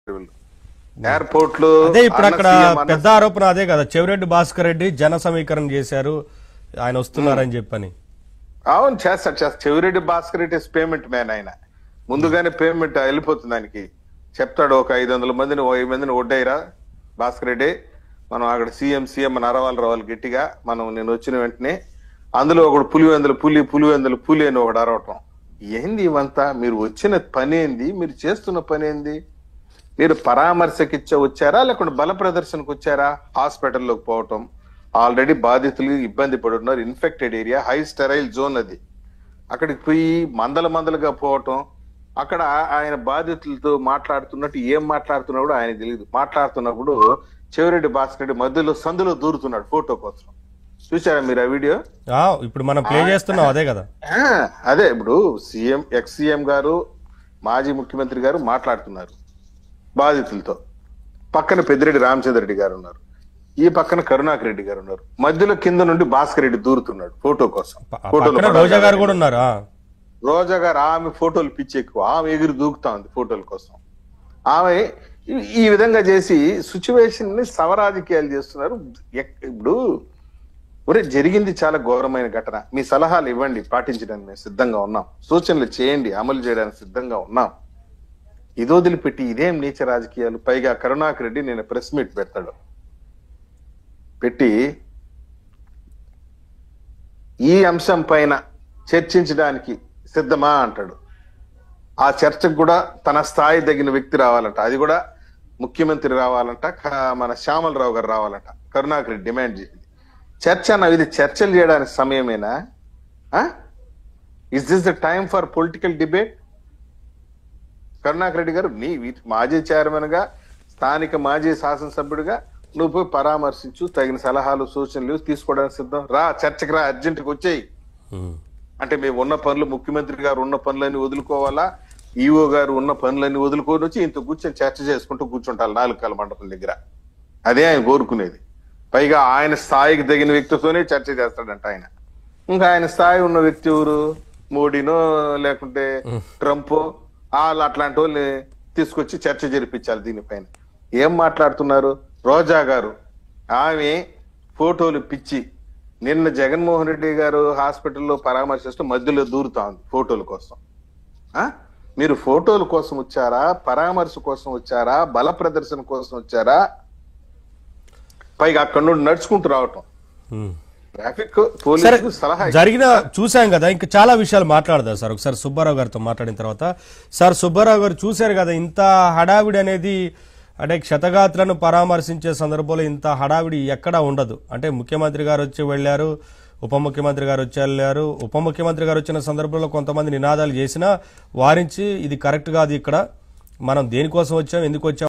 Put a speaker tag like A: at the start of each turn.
A: Airport లో
B: అదే ఇప్పుడు అక్కడ పెద్ద ఆరోపణ అదే కదా, చెవిరెడ్డి భాస్కర్ రెడ్డి జన సమీకరణ చేశారు ఆయన వస్తున్నారని చెప్పని.
A: అవును, చేస్తాడు. Chevireddy Bhaskar Reddy payment man. ఆయన ముందుగానే పేమెంట్ వెళ్ళిపోతుంది ఆయనకి. చెప్తాడు, ఒక 500 మందిని 1000 మందిని ఒడ్డాయిరా భాస్కర్ రెడ్డి, మనం అక్కడ సీఎం అరవాలి గట్టిగా, నేను వచ్చిన వెంటనే అందులో ఒకడు పులివెందులు అని ఒకడు అరవటం. ఏంది ఇవంతా? మీరు వచ్చిన పని ఏంది? మీరు చేస్తున్న పని ఏంది? మీరు పరామర్శకి వచ్చారా లేకుంటే బల ప్రదర్శనకు వచ్చారా? హాస్పిటల్లోకి పోవటం, ఆల్రెడీ బాధితులు ఇబ్బంది పడుతున్నారు, infected area, high sterile zone అది. అక్కడికి పోయి మందలుగా పోవటం, అక్కడ ఆయన బాధితులతో మాట్లాడుతున్నట్టు ఏం మాట్లాడుతున్నాడు ఆయన తెలియదు. మాట్లాడుతున్నప్పుడు చెవిరెడ్డి భాస్కర్ రెడ్డి మధ్యలో సందులో దూరుతున్నాడు ఫోటో కోసం. చూసారా మీరు ఆ వీడియో?
B: ఇప్పుడు మనం ప్లే చేస్తున్నాం అదే కదా.
A: అదే ఇప్పుడు ఎక్స్ సీఎం గారు, మాజీ ముఖ్యమంత్రి గారు మాట్లాడుతున్నారు బాధితులతో. పక్కన పెద్దిరెడ్డి రామచంద్రరెడ్డి గారు ఉన్నారు, ఈ పక్కన కరుణాకర్ రెడ్డి గారు ఉన్నారు, మధ్యలో కింద నుండి భాస్కర్ రెడ్డి దూరుతున్నాడు ఫోటో కోసం.
B: రోజా గారు కూడా ఉన్నారు.
A: రోజా గారు ఆమె ఫోటోలు పిచ్చి ఎక్కువ, ఆమె ఎగిరి దూకుతా ఉంది ఫోటోల కోసం. ఆమె ఈ విధంగా చేసి సిచ్యువేషన్ ని సవరాజకీయాలు చేస్తున్నారు. ఇప్పుడు జరిగింది చాలా ఘోరమైన ఘటన. మీ సలహాలు ఇవ్వండి, పాటించడానికి మేము సిద్ధంగా ఉన్నాం. సూచనలు చేయండి, అమలు చేయడానికి సిద్ధంగా ఉన్నాం. ఇది వదిలిపెట్టి ఇదేం నీచ రాజకీయాలు? పైగా కరుణాకర్ రెడ్డి నేను ప్రెస్ మీట్ పెడతాడు, పెట్టి ఈ అంశం పైన చర్చించడానికి సిద్ధమా అంటాడు. ఆ చర్చకు కూడా తన స్థాయి తగిన వ్యక్తి రావాలంట, అది కూడా ముఖ్యమంత్రి రావాలంట, మన శ్యామలరావు గారు రావాలంట. కరుణాకర్ రెడ్డి డిమాండ్ చేసింది చర్చ. ఇది చర్చలు చేయడానికి సమయమేనా? Is this the time for political debate? Karunakar Reddy గారు, నీ మాజీ చైర్మన్ గా, స్థానిక మాజీ శాసనసభ్యుడిగా నువ్వు పోయి పరామర్శించు, తగిన సలహాలు సూచనలు తీసుకోవడానికి సిద్ధం. రా, చర్చకి రా, అర్జెంట్కి వచ్చేయి. అంటే మేము ఉన్న పనులు, ముఖ్యమంత్రి గారు ఉన్న పనులన్నీ వదులుకోవాలా, ఈఓ గారు ఉన్న పనులన్నీ వదులుకొని వచ్చి ఇంత కూర్చొని చర్చ చేసుకుంటూ కూర్చుంటారు 4 కాల మండపం దగ్గర. అదే ఆయన కోరుకునేది. పైగా ఆయన స్థాయికి తగిన వ్యక్తితోనే చర్చ చేస్తాడంట ఆయన. ఇంకా ఆయన స్థాయి ఉన్న వ్యక్తి ఎవరు? మోడీనో లేకుంటే ట్రంపో, వాళ్ళు అట్లాంటి వాళ్ళని తీసుకొచ్చి చర్చ జరిపించాలి దీనిపైన. ఏం మాట్లాడుతున్నారు? రోజా గారు ఆమె ఫోటోలు పిచ్చి. నిన్న జగన్మోహన్ రెడ్డి గారు హాస్పిటల్లో పరామర్శిస్తూ మధ్యలో దూరుతా ఉంది ఫోటోల కోసం. మీరు ఫోటోల కోసం వచ్చారా, పరామర్శ కోసం వచ్చారా, బల ప్రదర్శన కోసం వచ్చారా? పైగా అక్కడ నుండి నడుచుకుంటూ రావటం. ట్రాఫిక్ పోలీసులు సలహా
B: జరిగిన చూసాం కదా. ఇంకా చాలా విషయాలు మాట్లాడదాం సార్. ఒకసారి సుబ్బారావు గారితో మాట్లాడిన తర్వాత, సార్ సుబ్బారావు గారు చూశారు కదా, ఇంత హడావిడి అనేది, అంటే క్షతగాత్రులను పరామర్శించే సందర్భంలో ఇంత హడావిడి ఎక్కడా ఉండదు. అంటే ముఖ్యమంత్రి గారు వచ్చి వెళ్ళారు, ఉప ముఖ్యమంత్రి గారు వచ్చి వెళ్ళారు. ఉప ముఖ్యమంత్రి గారు వచ్చిన సందర్భంలో కొంతమంది నినాదాలు చేసినా వారించి ఇది కరెక్ట్ కాదు, ఇక్కడ మనం దేనికోసం వచ్చాం, ఎందుకు వచ్చాం